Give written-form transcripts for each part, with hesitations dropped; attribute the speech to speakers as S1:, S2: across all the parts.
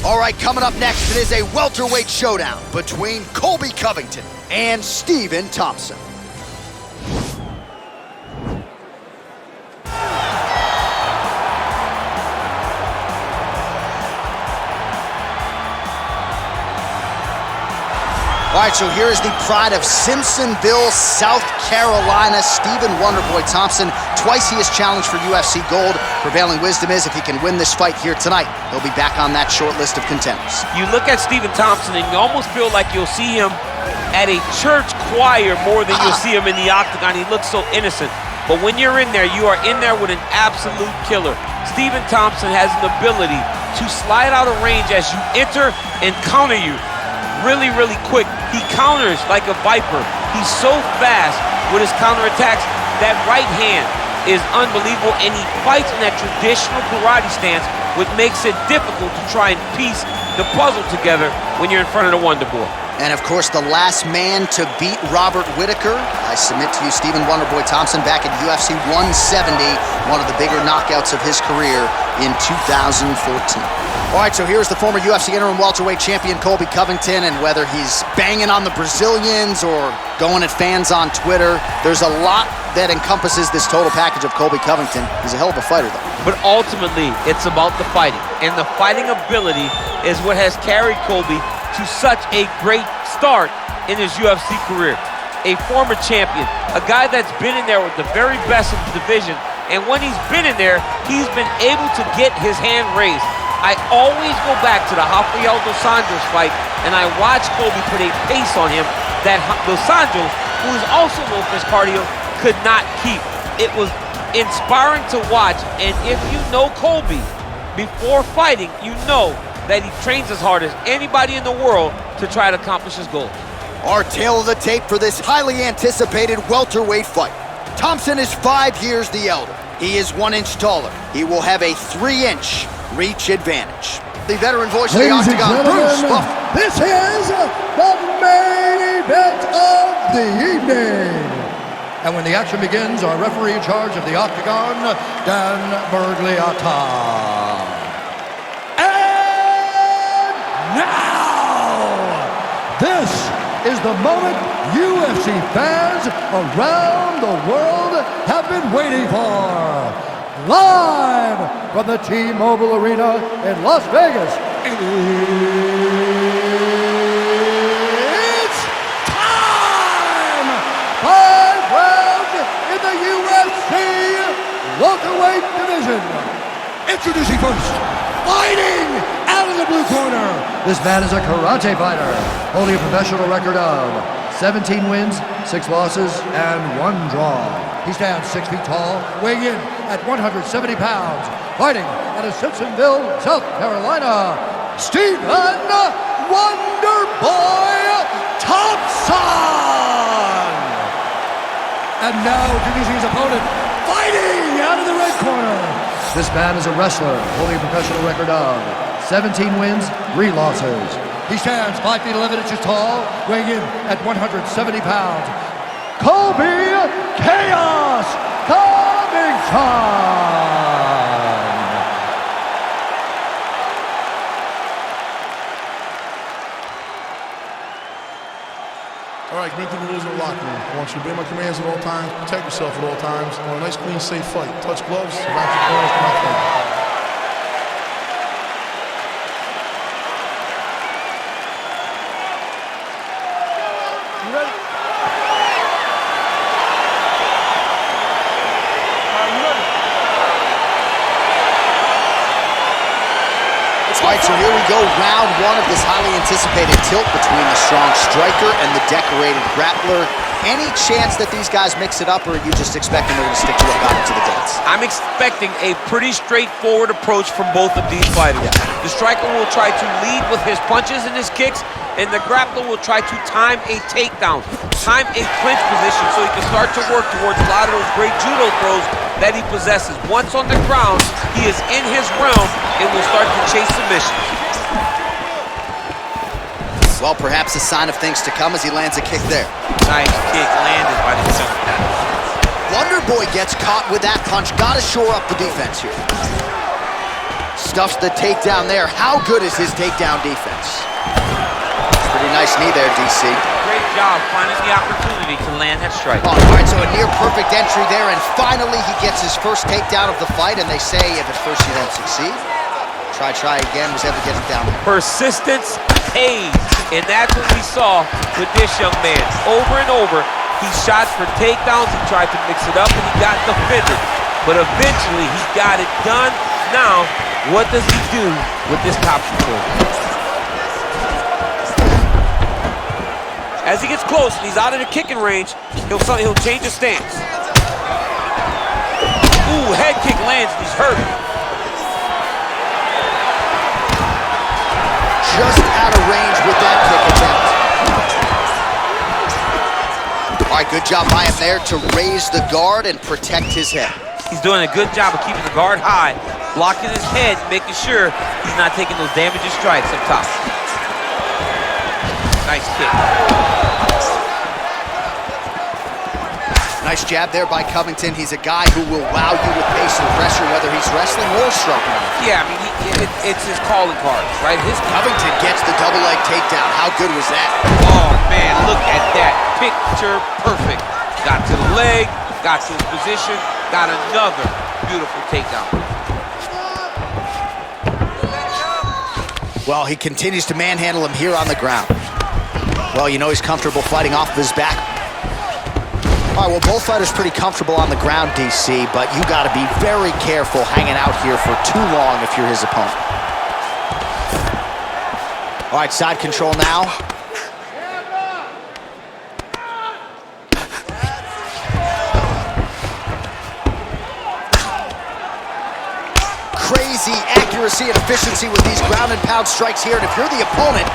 S1: All right, coming up next, it is a welterweight showdown between Colby Covington and Stephen Thompson. All right, so here is the pride of Simpsonville, South Carolina, Stephen Wonderboy Thompson. Twice he has challenged for UFC gold. Prevailing wisdom is if he can win this fight here tonight, he'll be back on that short list of contenders.
S2: You look at Stephen Thompson and you almost feel like you'll see him at a church choir more than you'll see him in the octagon. He looks so innocent. But when you're in there, you are in there with an absolute killer. Stephen Thompson has an ability to slide out of range as you enter and counter you. Really, really quick. He counters like a viper. He's so fast with his counterattacks. That right hand is unbelievable, and he fights in that traditional karate stance, which makes it difficult to try and piece the puzzle together when you're in front of the Wonder Boy.
S1: And of course, the last man to beat Robert Whittaker, I submit to you, Stephen Wonderboy Thompson, back at UFC 170, one of the bigger knockouts of his career in 2014. All right, so here's the former UFC interim welterweight champion, Colby Covington, and whether he's banging on the Brazilians or going at fans on Twitter, there's a lot that encompasses this total package of Colby Covington. He's a hell of a fighter, though.
S2: But ultimately, it's about the fighting, and the fighting ability is what has carried Colby to such a great start in his UFC career. A former champion, a guy that's been in there with the very best of the division, and when he's been in there, he's been able to get his hand raised. I always go back to the Rafael Dos Anjos fight, and I watch Colby put a pace on him that Dos Anjos, who is also known for his cardio, could not keep. It was inspiring to watch, and if you know Colby before fighting, you know that he trains as hard as anybody in the world to try to accomplish his goal.
S1: Our tale of the tape for this highly anticipated welterweight fight. Thompson is 5 years the elder. He is 1 inch taller. He will have a 3-inch reach advantage. The veteran voice of the octagon, Bruce Buff.
S3: This is the main event of the evening. And when the action begins, our referee in charge of the octagon, Dan Bergliata. Now, this is the moment UFC fans around the world have been waiting for. Live from the T-Mobile Arena in Las Vegas, it's time! 5 rounds in the UFC welterweight division. Introducing first, fighting out of the blue corner. This man is a karate fighter, holding a professional record of 17 wins, 6 losses, and 1 draw. He stands 6 feet tall, weighing in at 170 pounds, fighting out of Simpsonville, South Carolina, Stephen Wonderboy Thompson. And now introducing his opponent, fighting out of the red corner. This man is a wrestler, holding a professional record of 17 wins, 3 losses. He stands 5 feet 11 inches tall, weighing in at 170 pounds. Colby Chaos Covington.
S4: All right, bring through the rules in the locker room. I want you to obey my commands at all times, protect yourself at all times. I want a nice, clean, safe fight. Touch gloves, wrap your corners, come out fight.
S1: All right, so here we go, round 1 of this highly anticipated tilt between the strong striker and the decorated grappler. Any chance that these guys mix it up, or are you just expecting them to stick to a battle to the dance?
S2: I'm expecting a pretty straightforward approach from both of these fighters. The striker will try to lead with his punches and his kicks, and the grappler will try to time a takedown, time a clinch position so he can start to work towards a lot of those great judo throws that he possesses. Once on the ground, he is in his realm and will start to chase submissions.
S1: Well, perhaps a sign of things to come as he lands a kick there.
S2: Nice kick landed by the center.
S1: Wonderboy gets caught with that punch. Got to shore up the defense here. Stuffs the takedown there. How good is his takedown defense? Pretty nice knee there, DC.
S2: Great job finding the opportunity to land that strike.
S1: Oh, all right, so a near-perfect entry there, and finally he gets his first takedown of the fight, and they say if at first you don't succeed, try again, was able to get it down there.
S2: Persistence pays, and that's what we saw with this young man. Over and over, he shot for takedowns, he tried to mix it up, and he got defended. But eventually, he got it done. Now, what does he do with this top control? As he gets close and he's out of the kicking range, he'll change his stance. Ooh, head kick lands and he's hurt.
S1: Just out of range with that kick attempt. All right, good job by him there to raise the guard and protect his head.
S2: He's doing a good job of keeping the guard high, blocking his head, making sure he's not taking those damaging strikes up top. Nice kick.
S1: Nice jab there by Covington. He's a guy who will wow you with pace and pressure, whether he's wrestling or striking.
S2: Yeah, I mean, it's his calling cards, right?
S1: Covington gets the double leg takedown. How good was that?
S2: Oh, man, look at that. Picture perfect. Got to the leg, got to his position, got another beautiful takedown.
S1: Well, he continues to manhandle him here on the ground. Well, you know he's comfortable fighting off of his back. All right, well, both fighters pretty comfortable on the ground, DC, but you got to be very careful hanging out here for too long if you're his opponent. All right, side control now. Crazy accuracy and efficiency with these ground and pound strikes here, and if you're the opponent,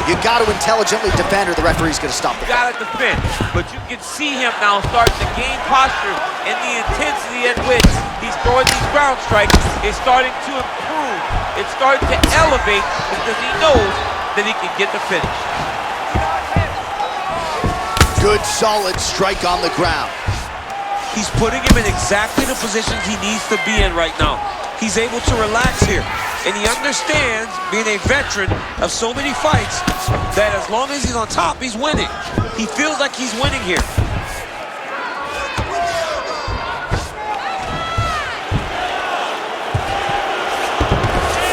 S1: you got to intelligently defend or the referee's going to stop the fight.
S2: Got to defend, but you can see him now starting to gain posture, and the intensity at which he's throwing these ground strikes is starting to improve. It's starting to elevate because he knows that he can get the finish.
S1: Good, solid strike on the ground.
S2: He's putting him in exactly the positions he needs to be in right now. He's able to relax here, and he understands, being a veteran of so many fights, that as long as he's on top, he's winning. He feels like he's winning here.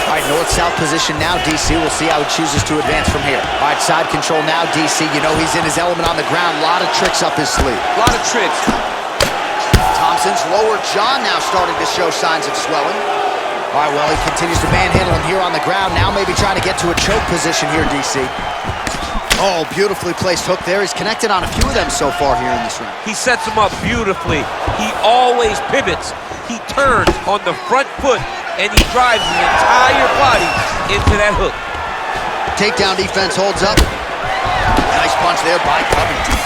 S1: All right, north-south position now, DC. We'll see how he chooses to advance from here. All right, side control now, DC. You know he's in his element on the ground. A lot of tricks up his sleeve.
S2: A lot of tricks.
S1: Thompson's lower jaw now starting to show signs of swelling. All right, well, he continues to manhandle him here on the ground. Now maybe trying to get to a choke position here, DC. Oh, beautifully placed hook there. He's connected on a few of them so far here in this round.
S2: He sets him up beautifully. He always pivots. He turns on the front foot, and he drives his entire body into that hook.
S1: Takedown defense holds up. Nice punch there by Covington.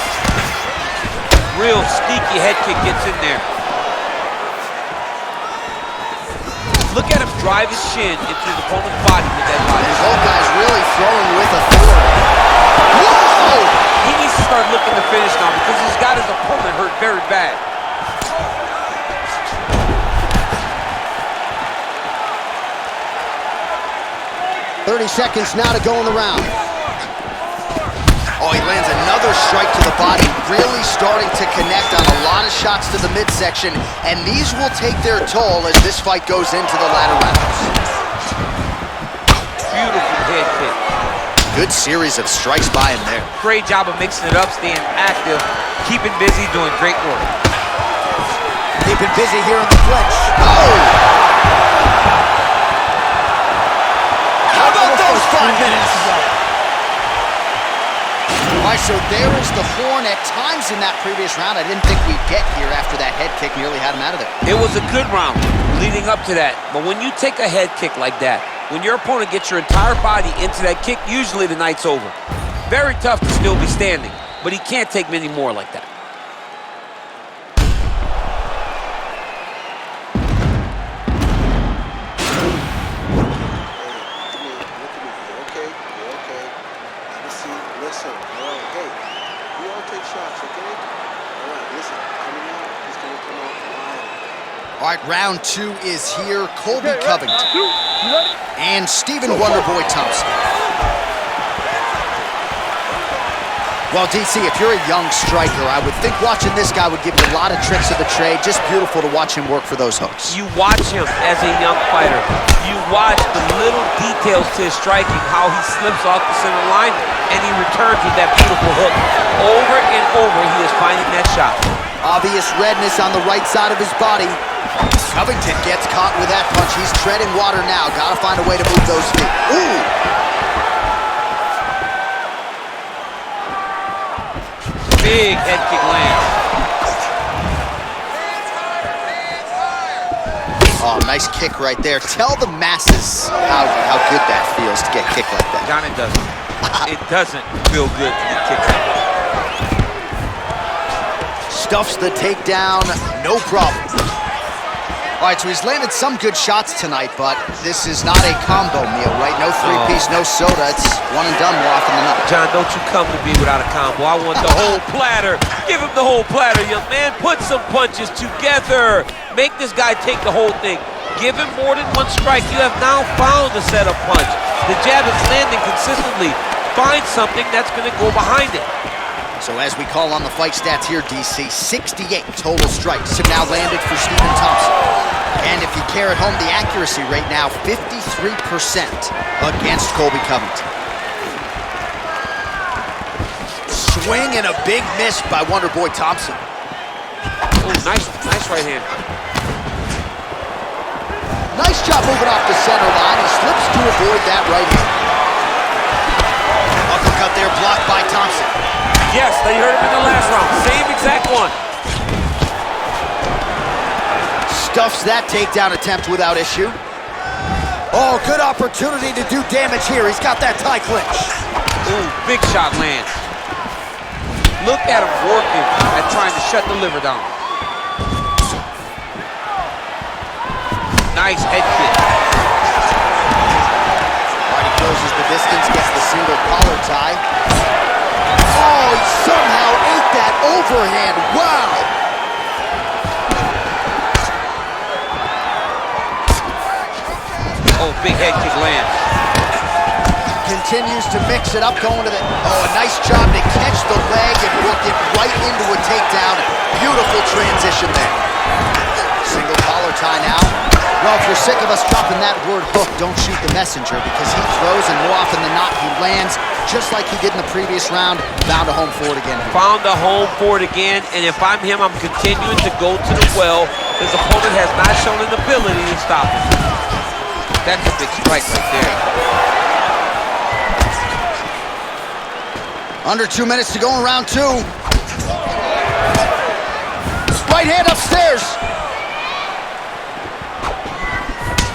S2: Real sneaky head kick gets in there. Look at him drive his shin into his opponent's body with that body.
S1: His old guy's really throwing with authority. Whoa!
S2: He needs to start looking to finish now because he's got his opponent hurt very bad.
S1: .30 seconds now to go in the round. Oh, he lands another strike to the body, really starting to connect on a lot of shots to the midsection, and these will take their toll as this fight goes into the latter rounds.
S2: Beautiful head kick.
S1: Good series of strikes by him there.
S2: Great job of mixing it up, staying active, keeping busy, doing great work.
S1: Keeping busy here in the clinch. Oh! How about those 5 minutes? All right, so there is the horn at times in that previous round. I didn't think we'd get here after that head kick nearly had him out of there.
S2: It was a good round leading up to that, but when you take a head kick like that, when your opponent gets your entire body into that kick, usually the night's over. Very tough to still be standing, but he can't take many more like that.
S1: All All right, round 2 is here. Colby Covington and Stephen Wonderboy Thompson. Well, DC, if you're a young striker, I would think watching this guy would give you a lot of tricks of the trade. Just beautiful to watch him work for those hooks.
S2: You watch him as a young fighter. You watch the little details to his striking, how he slips off the center line, and he returns with that beautiful hook. Over and over, he is finding that shot.
S1: Obvious redness on the right side of his body. Covington gets caught with that punch. He's treading water now. Gotta find a way to move those feet. Ooh!
S2: Big head kick lands.
S1: Oh, nice kick right there. Tell the masses how good that feels to get kicked like that.
S2: John, it doesn't. It doesn't feel good to get kicked like that.
S1: Stuffs the takedown, no problem. All right, so he's landed some good shots tonight, but this is not a combo meal, right? No three-piece, no soda. It's one and done more often than not.
S2: John, don't you come to me without a combo. I want the whole platter. Give him the whole platter, young man. Put some punches together. Make this guy take the whole thing. Give him more than one strike. You have now found the setup punch. The jab is landing consistently. Find something that's going to go behind it.
S1: So as we call on the fight stats here, DC, 68 total strikes have now landed for Stephen Thompson. And if you care at home, the accuracy rate now 53% against Colby Covington. Swing and a big miss by Wonderboy Thompson.
S2: Oh, nice right hand.
S1: Nice job moving off the center line. He slips to avoid that right hand. Uppercut there blocked by Thompson.
S2: Yes, they heard him in the last round. Same exact one.
S1: Stuffs that takedown attempt without issue. Oh, good opportunity to do damage here. He's got that tie clinch.
S2: Ooh, big shot lands. Look at him working at trying to shut the liver down. Nice head kick.
S1: All right, he closes the distance, gets the single collar tie. Oh, he somehow ate that overhand. Wow.
S2: Oh, big head kick lands.
S1: Continues to mix it up, going to the... Oh, a nice job to catch the leg and work it right into a takedown. Beautiful transition there. Single collar tie now. Well, if you're sick of us dropping that word hook, don't shoot the messenger, because he throws, and more often than not, he lands, just like he did in the previous round. Found a home for it again.
S2: Found a home for it again, and if I'm him, I'm continuing to go to the well. His opponent has not shown an ability to stop him. That's a big strike right there.
S1: Under 2 minutes to go in round 2. Right hand upstairs.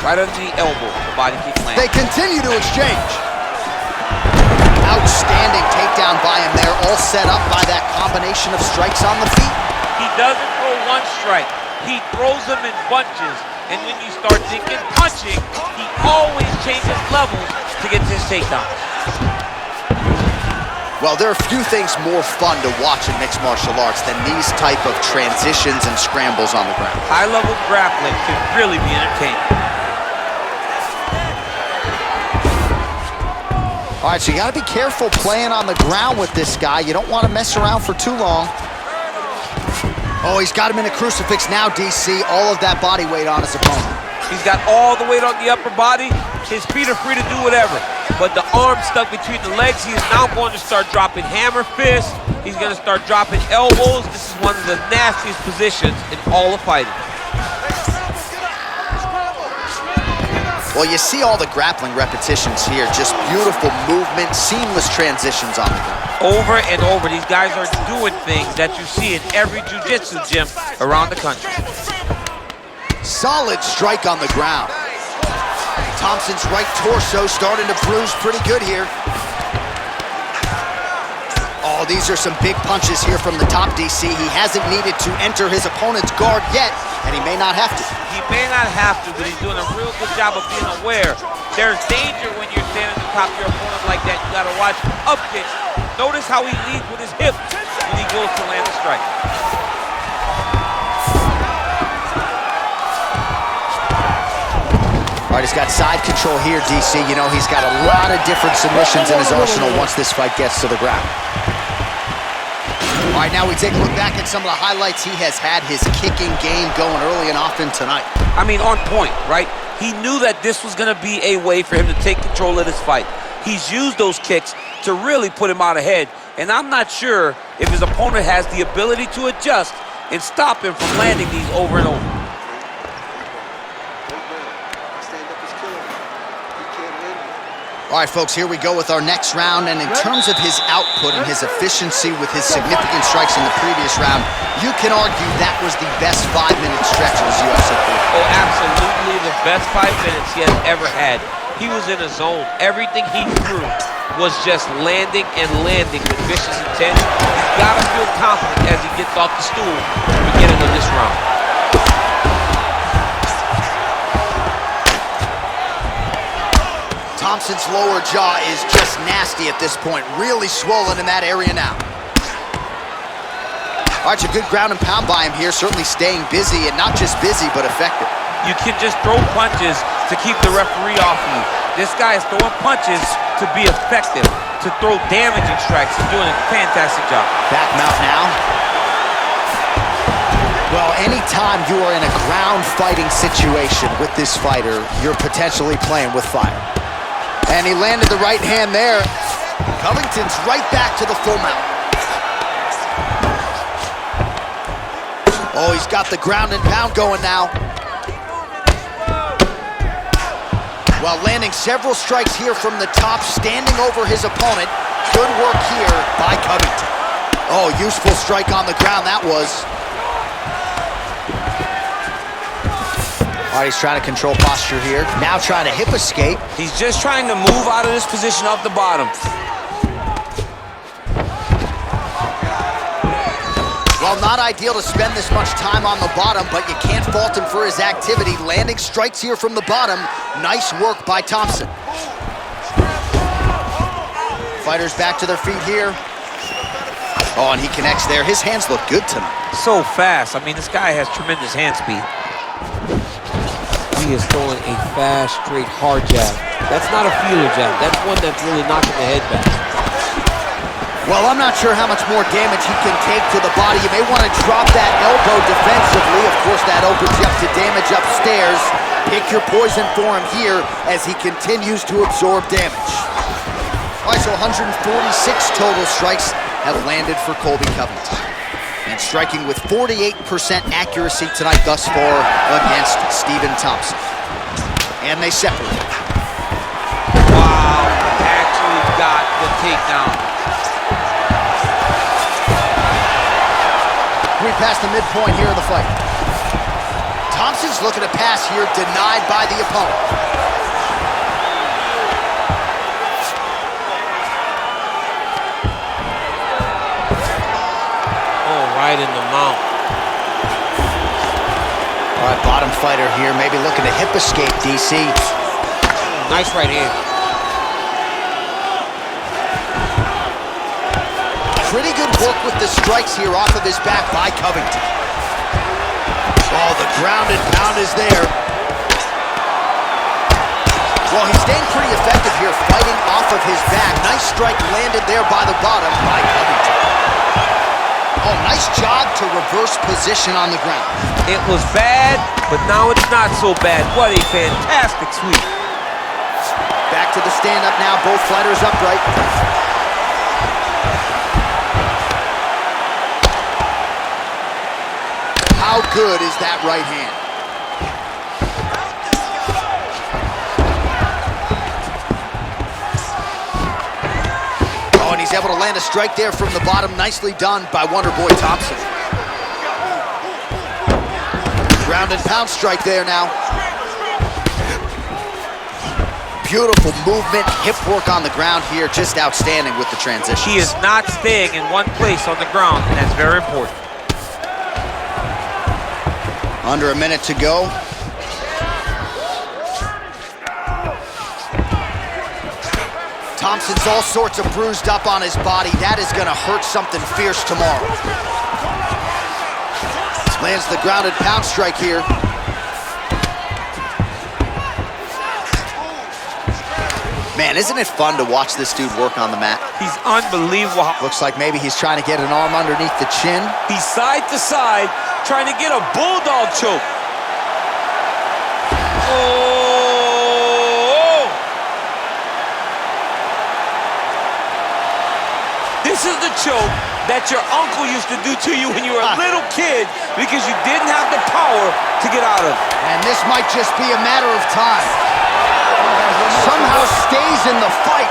S2: Right under the elbow, the body kick lands.
S1: They continue to exchange. Outstanding takedown by him there, all set up by that combination of strikes on the feet.
S2: He doesn't throw one strike. He throws them in bunches. And when you start thinking punching, he always changes levels to get to his takedown.
S1: Well, there are few things more fun to watch in mixed martial arts than these type of transitions and scrambles on the ground.
S2: High-level grappling can really be entertaining.
S1: All right, so you got to be careful playing on the ground with this guy. You don't want to mess around for too long. Oh, he's got him in a crucifix now, DC. All of that body weight on his opponent.
S2: He's got all the weight on the upper body. His feet are free to do whatever. But the arm stuck between the legs. He is now going to start dropping hammer fists. He's going to start dropping elbows. This is one of the nastiest positions in all of fighting.
S1: Well, you see all the grappling repetitions here. Just beautiful movement, seamless transitions on the ground.
S2: Over and over, these guys are doing things that you see in every jiu-jitsu gym around the country.
S1: Solid strike on the ground. Thompson's right torso starting to bruise pretty good here. Oh, these are some big punches here from the top, DC. He hasn't needed to enter his opponent's guard yet, and he may not have to.
S2: He may not have to, but he's doing a real good job of being aware. There's danger when you're standing on top of your opponent like that. You gotta watch up kicks. Notice how he leads with his hips when he goes to land a strike.
S1: All right, he's got side control here, DC. You know, he's got a lot of different submissions in his arsenal once this fight gets to the ground. All right, now we take a look back at some of the highlights. He has had his kicking game going early and often tonight.
S2: I mean, on point, right? He knew that this was going to be a way for him to take control of this fight. He's used those kicks to really put him out ahead, and I'm not sure if his opponent has the ability to adjust and stop him from landing these over and over.
S1: All right, folks, here we go with our next round, and in terms of his output and his efficiency with his significant strikes in the previous round, you can argue that was the best 5-minute stretch of his UFC career.
S2: Oh, absolutely the best 5 minutes he has ever had. He was in a zone. Everything he threw was just landing and landing with vicious intent. He's got to feel confident as he gets off the stool at the beginning of this round.
S1: Thompson's lower jaw is just nasty at this point, really swollen in that area now. All right, it's a good ground and pound by him here, certainly staying busy, and not just busy, but effective.
S2: You can just throw punches to keep the referee off you. This guy is throwing punches to be effective, to throw damaging strikes. He's doing a fantastic job.
S1: Back mount now. Well, anytime you are in a ground fighting situation with this fighter, you're potentially playing with fire. And he landed the right hand there. Covington's right back to the full mount. Oh, he's got the ground and pound going now. Well, landing several strikes here from the top, standing over his opponent. Good work here by Covington. Oh, useful strike on the ground that was. All right, he's trying to control posture here. Now trying to hip escape.
S2: He's just trying to move out of this position off the bottom.
S1: Well, not ideal to spend this much time on the bottom, but you can't fault him for his activity. Landing strikes here from the bottom. Nice work by Thompson. Fighters back to their feet here. Oh, and he connects there. His hands look good tonight.
S2: So fast. I mean, this guy has tremendous hand speed. He is throwing a fast, straight, hard jab. That's not a feeler jab. That's one that's really knocking the head back.
S1: Well, I'm not sure how much more damage he can take to the body. You may want to drop that elbow defensively. Of course, that opens you up to damage upstairs. Pick your poison for him here as he continues to absorb damage. All right, so 146 total strikes have landed for Colby Covington. And striking with 48% accuracy tonight thus far against Stephen Thompson. And they separate.
S2: Wow, actually got the takedown.
S1: We passed the midpoint here of the fight. Thompson's looking to pass here, denied by the opponent.
S2: Right in the mount.
S1: All right, bottom fighter here, maybe looking to hip escape, DC.
S2: Nice right hand.
S1: Pretty good work with the strikes here off of his back by Covington. Oh, the ground and pound is there. Well, he's staying pretty effective here, fighting off of his back. Nice strike landed there by the bottom by Covington. Oh, nice job to reverse position on the ground.
S2: It was bad, but now it's not so bad. What a fantastic sweep.
S1: Back to the stand-up now, both fighters upright. How good is that right hand? And he's able to land a strike there from the bottom. Nicely done by Wonderboy Thompson. Ground and pound strike there now. Beautiful movement, hip work on the ground here. Just outstanding with the transition.
S2: He is not staying in one place on the ground, and that's very important.
S1: Under a minute to go. Thompson's all sorts of bruised up on his body. That is going to hurt something fierce tomorrow. Lands the grounded pound strike here. Man, isn't it fun to watch this dude work on the mat?
S2: He's unbelievable.
S1: Looks like maybe he's trying to get an arm underneath the chin.
S2: He's side to side, trying to get a bulldog choke. Oh! This is the choke that your uncle used to do to you when you were a little kid because you didn't have the power to get out of.
S1: And this might just be a matter of time. Somehow stays in the fight.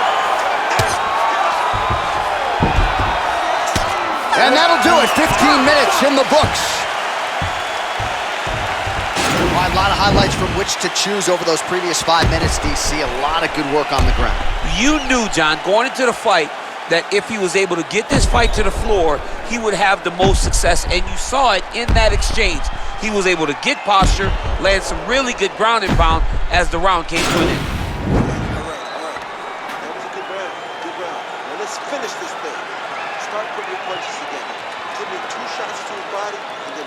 S1: And that'll do it. 15 minutes in the books. A lot of highlights from which to choose over those previous 5 minutes, DC. A lot of good work on the ground.
S2: You knew, John, going into the fight, that if he was able to get this fight to the floor, he would have the most success, and you saw it in that exchange. He was able to get posture, land some really good ground and pound as the round came to an end.
S5: All right. That was a good round. Now let's finish this thing. Start putting your punches together. Give me 2 shots to the body, and then...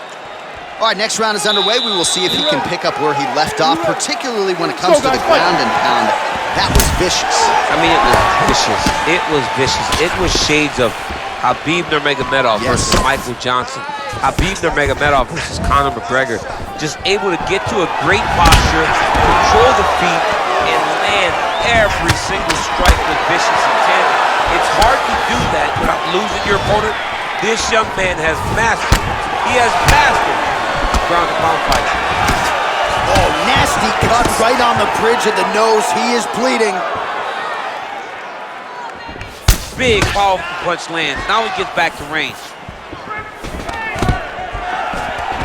S1: All right, next round is underway. We will see if he can pick up where he left off, particularly when it comes to the ground and pound. That was vicious.
S2: I mean, it was vicious. It was vicious. It was shades of Khabib Nurmagomedov versus Michael Johnson. Khabib Nurmagomedov versus Conor McGregor. Just able to get to a great posture, control the feet, and land every single strike with vicious intent. It's hard to do that without losing your opponent. This young man has mastered. He has mastered ground and pound fight.
S1: Oh, nasty cut right on the bridge of the nose. He is bleeding.
S2: Big, powerful punch lands. Now he gets back to range.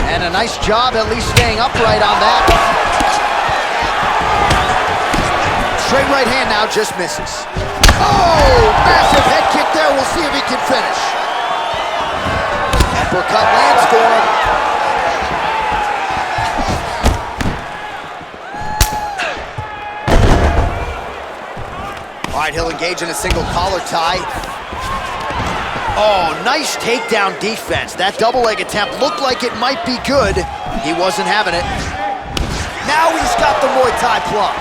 S1: And a nice job at least staying upright on that. Straight right hand now, just misses. Oh, massive head kick there. We'll see if he can finish. Uppercut lands for him. All right, he'll engage in a single collar tie. Oh, nice takedown defense. That double leg attempt looked like it might be good. He wasn't having it. Now he's got the Muay Thai plug.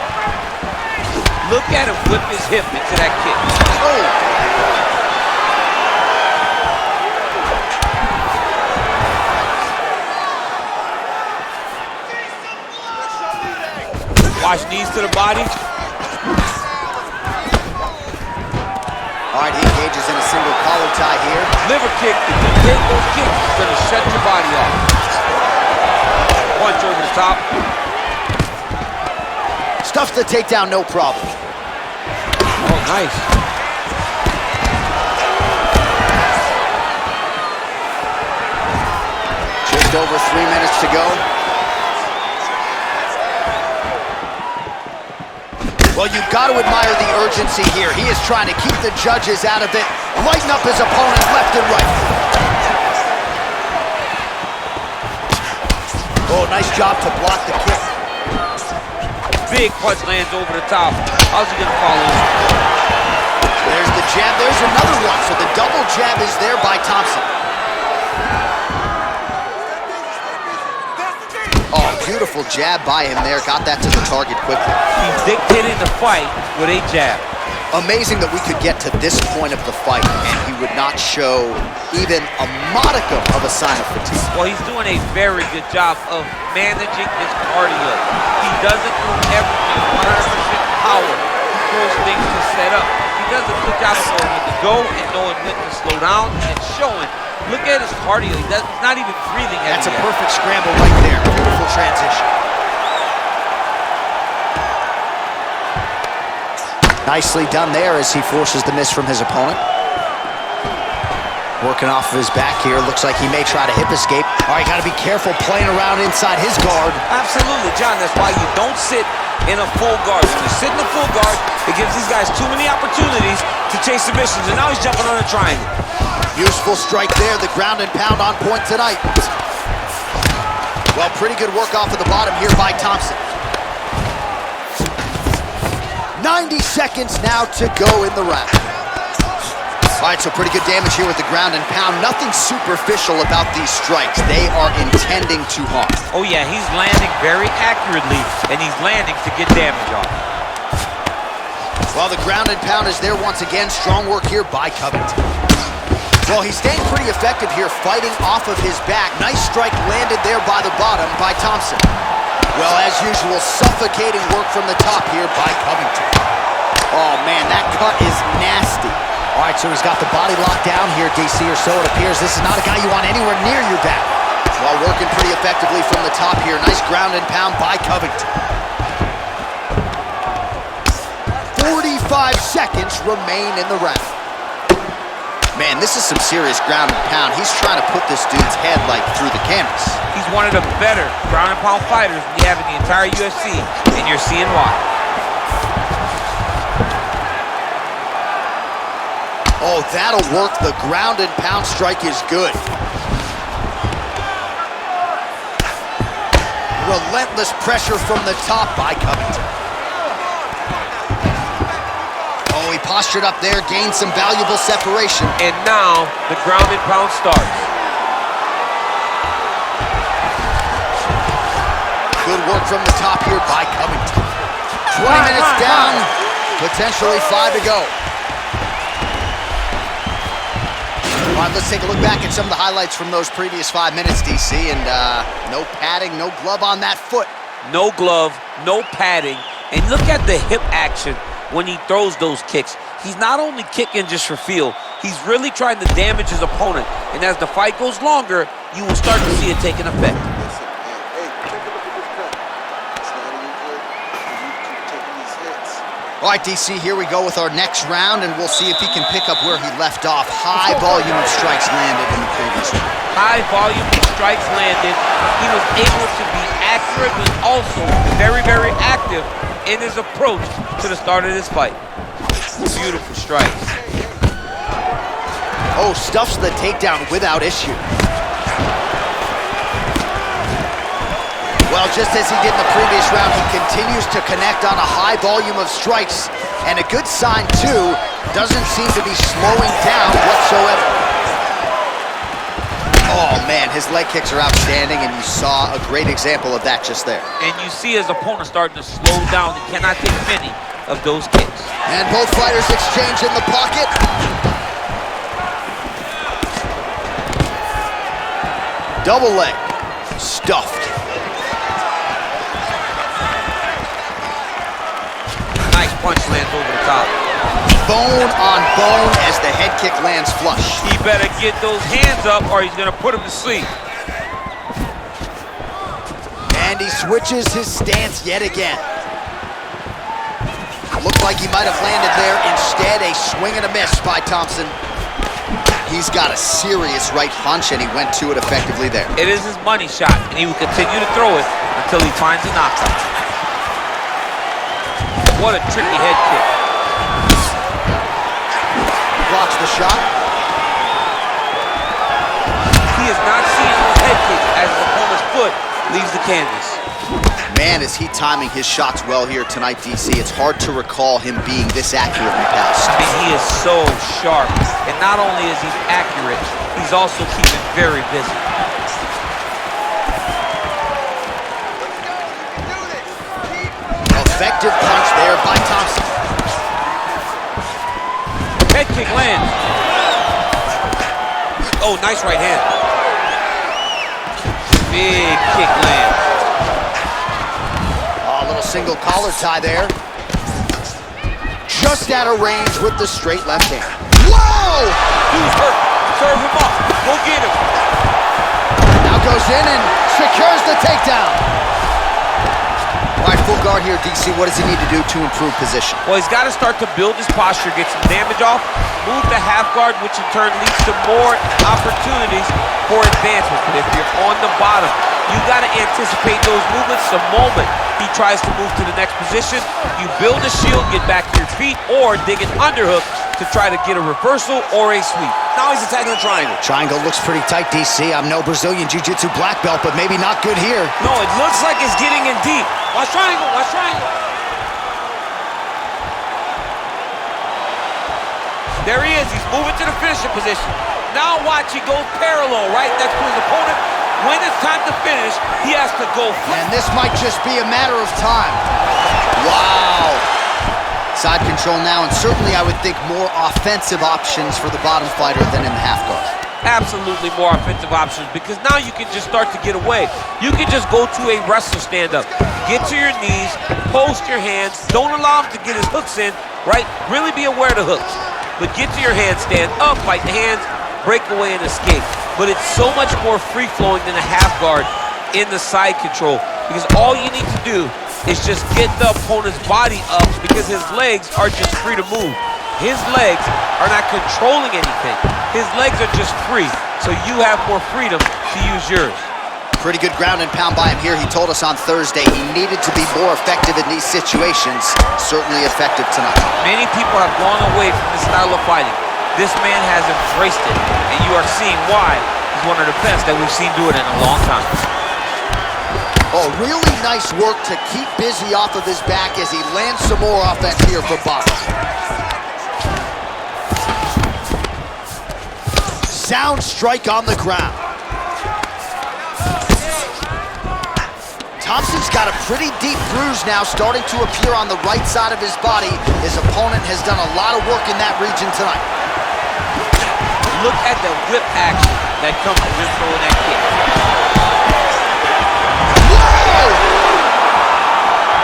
S2: Look at him whip his hip into that kick.
S1: Oh.
S2: Watch knees to the body.
S1: All right, he engages in a single collar tie here.
S2: Liver kick. If you take those kicks, it's going to shut your body off. Punch over the top.
S1: Stuffs the takedown, no problem.
S2: Oh, nice.
S1: Just over 3 minutes to go. Well, you've got to admire the urgency here. He is trying to keep the judges out of it, lighten up his opponent left and right. Oh, nice job to block the kick.
S2: Big punch lands over the top. How's he gonna follow it?
S1: There's the jab, there's another one. So the double jab is there by Thompson. Oh, beautiful jab by him there. Got that to the target quickly.
S2: He's dictating the fight with a jab.
S1: Amazing that we could get to this point of the fight and he would not show even a modicum of a sign of fatigue.
S2: Well, he's doing a very good job of managing his cardio. He doesn't do everything 100% power. He throws things to set up. He does a good job of knowing when to go and knowing when to slow down and showing. Look at his cardio. He's not even breathing heavy.
S1: That's a perfect scramble right there. Beautiful transition. Nicely done there as he forces the miss from his opponent. Working off of his back here. Looks like he may try to hip escape. All right, got to be careful playing around inside his guard.
S2: Absolutely, John. That's why you don't sit in a full guard. When you sit in a full guard, it gives these guys too many opportunities to chase submissions, and now he's jumping on a triangle.
S1: Useful strike there. The ground and pound on point tonight. Well, pretty good work off of the bottom here by Thompson. 90 seconds now to go in the round. All right, so pretty good damage here with the ground and pound. Nothing superficial about these strikes. They are intending to harm.
S2: Oh yeah, he's landing very accurately, and he's landing to get damage off.
S1: Well, the ground and pound is there once again. Strong work here by Covington. Well, he's staying pretty effective here, fighting off of his back. Nice strike landed there by the bottom by Thompson. Well, as usual, suffocating work from the top here by Covington. Oh, man, that cut is nasty. All right, so he's got the body locked down here, DC, or so it appears. This is not a guy you want anywhere near your back. Well, working pretty effectively from the top here. Nice ground and pound by Covington. 45 seconds remain in the round. Man, this is some serious ground and pound. He's trying to put this dude's head, like, through the canvas.
S2: He's one of the better ground and pound fighters we have in the entire UFC, and you're seeing why.
S1: Oh, that'll work. The ground and pound strike is good. Relentless pressure from the top by Covington. Oh, he postured up there, gained some valuable separation.
S2: And now, the ground and pound starts.
S1: Good work from the top here by Covington. 20 minutes down, potentially 5 to go. All right, let's take a look back at some of the highlights from those previous 5 minutes, DC, and no padding, no glove on that foot.
S2: No glove, no padding, and look at the hip action when he throws those kicks. He's not only kicking just for feel, he's really trying to damage his opponent, and as the fight goes longer, you will start to see it taking effect.
S5: Listen, hey, take a look at this cut. It's not even good for you to keep taking these hits.
S1: All right, DC, here we go with our next round, and we'll see if he can pick up where he left off. High volume of strikes landed in the previous round.
S2: High volume of strikes landed. He was able to be accurate, but also very, very active in his approach to the start of this fight. Beautiful strikes.
S1: Oh, stuffs the takedown without issue. Well, just as he did in the previous round, he continues to connect on a high volume of strikes. And a good sign, too, doesn't seem to be slowing down whatsoever. Oh, man, his leg kicks are outstanding, and you saw a great example of that just there.
S2: And you see his opponent starting to slow down. He cannot take many of those kicks.
S1: And both fighters exchange in the pocket. Double leg. Stuffed.
S2: Nice punch lands over the top.
S1: Bone on bone as the head kick lands flush.
S2: He better get those hands up or he's gonna put him to sleep.
S1: And he switches his stance yet again. Looked like he might have landed there. Instead, a swing and a miss by Thompson. He's got a serious right punch, and he went to it effectively there.
S2: It is his money shot, and he will continue to throw it until he finds a knockout. What a tricky head kick.
S1: Blocks the shot.
S2: He is not seeing those head kicks as his opponent's foot leaves the canvas.
S1: Man, is he timing his shots well here tonight, DC. It's hard to recall him being this accurate in the past.
S2: I mean, he is so sharp. And not only is he accurate, he's also keeping very busy.
S1: Effective punch there by Thompson.
S2: Head kick lands. Oh, nice right hand. Big kick lands.
S1: Oh, a little single collar tie there. Just out of range with the straight left hand. Whoa!
S2: Dude's hurt. Serve him up. Go get him.
S1: Now goes in and secures the takedown. All right, full guard here, DC. What does he need to do to improve position?
S2: Well, he's got to start to build his posture, get some damage off, move the half guard, which in turn leads to more opportunities for advancement. But if you're on the bottom, you got to anticipate those movements the moment he tries to move to the next position. You build a shield, get back to your feet, or dig an underhook to try to get a reversal or a sweep. Now he's attacking the triangle.
S1: Triangle looks pretty tight, DC. I'm no Brazilian Jiu-Jitsu black belt, but maybe not good here.
S2: No, it looks like it's getting in deep. Watch triangle, watch triangle. There he is, he's moving to the finishing position. Now watch, he goes parallel, right? That's to his opponent. When it's time to finish, he has to go.
S1: And this might just be a matter of time. Wow. Side control now, and certainly I would think more offensive options for the bottom fighter than in the half guard.
S2: Absolutely more offensive options, because now you can just start to get away. You can just go to a wrestler stand-up. Get to your knees, post your hands, don't allow him to get his hooks in, right? Really be aware of the hooks. But get to your hands, stand up, fight the hands, break away and escape. But it's so much more free-flowing than a half guard in the side control, because all you need to do is just get the opponent's body up, because his legs are just free to move. His legs are not controlling anything. His legs are just free, so you have more freedom to use yours.
S1: Pretty good ground and pound by him here. He told us on Thursday he needed to be more effective in these situations. Certainly effective tonight.
S2: Many people have gone away from this style of fighting. This man has embraced it, and you are seeing why he's one of the best that we've seen do it in a long time.
S1: Oh, really nice work to keep busy off of his back as he lands some more offense here for Bob. Sound strike on the ground. Thompson's got a pretty deep bruise now starting to appear on the right side of his body. His opponent has done a lot of work in that region tonight.
S2: Look at the whip action that comes from him throwing that kick.
S1: Whoa!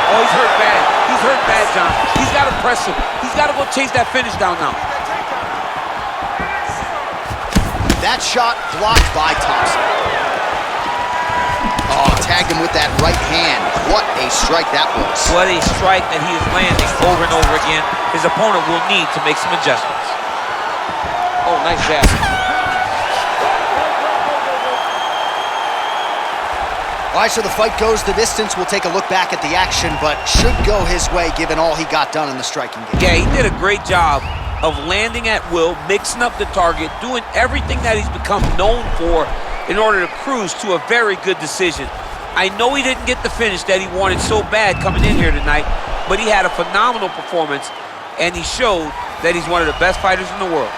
S2: Oh, he's hurt bad. He's hurt bad, John. He's got to press him. He's got to go chase that finish down now.
S1: That shot blocked by Thompson. Oh, tagged him with that right hand. What a strike that was.
S2: What a strike that he is landing over and over again. His opponent will need to make some adjustments. Oh, nice jab.
S1: All right, so the fight goes the distance. We'll take a look back at the action, but should go his way given all he got done in the striking game.
S2: Yeah, he did a great job of landing at will, mixing up the target, doing everything that he's become known for in order to cruise to a very good decision. I know he didn't get the finish that he wanted so bad coming in here tonight, but he had a phenomenal performance, and he showed that he's one of the best fighters in the world.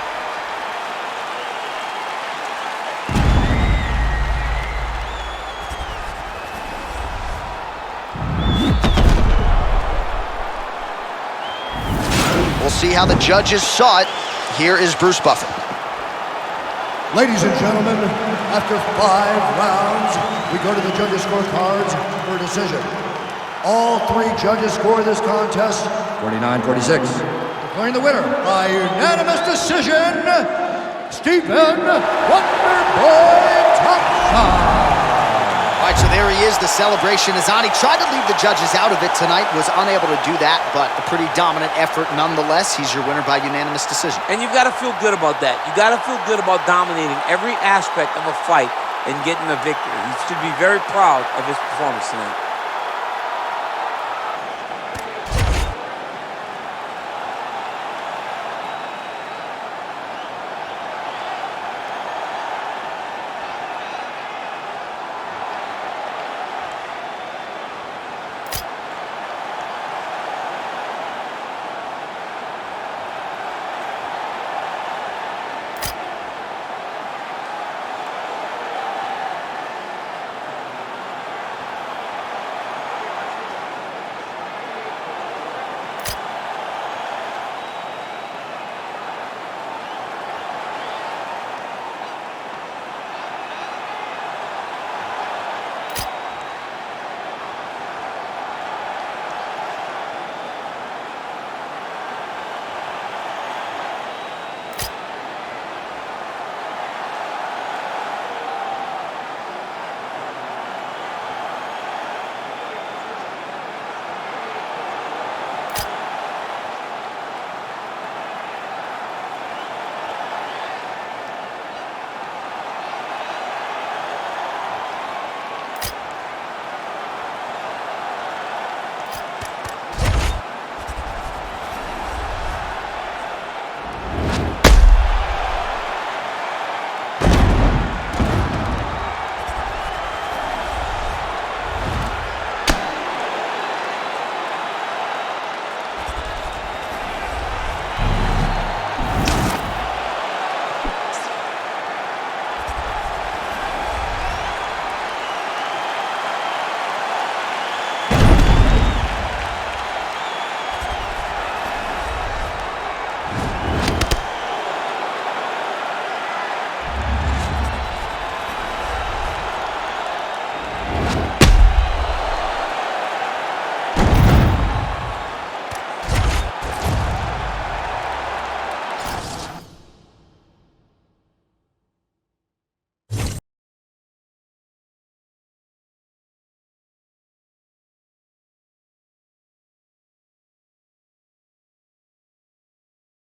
S1: We'll see how the judges saw it. Here is Bruce Buffer.
S3: Ladies and gentlemen, after 5 rounds, we go to the judges' scorecards for a decision. All 3 judges score this contest 49-46. Declaring the winner by unanimous decision, Stephen Wonderboy Thompson.
S1: All right, so there he is, the celebration. Adesanya tried to leave the judges out of it tonight, was unable to do that, but a pretty dominant effort nonetheless. He's your winner by unanimous decision.
S2: And you've got to feel good about that. You've got to feel good about dominating every aspect of a fight and getting a victory. He should be very proud of his performance tonight.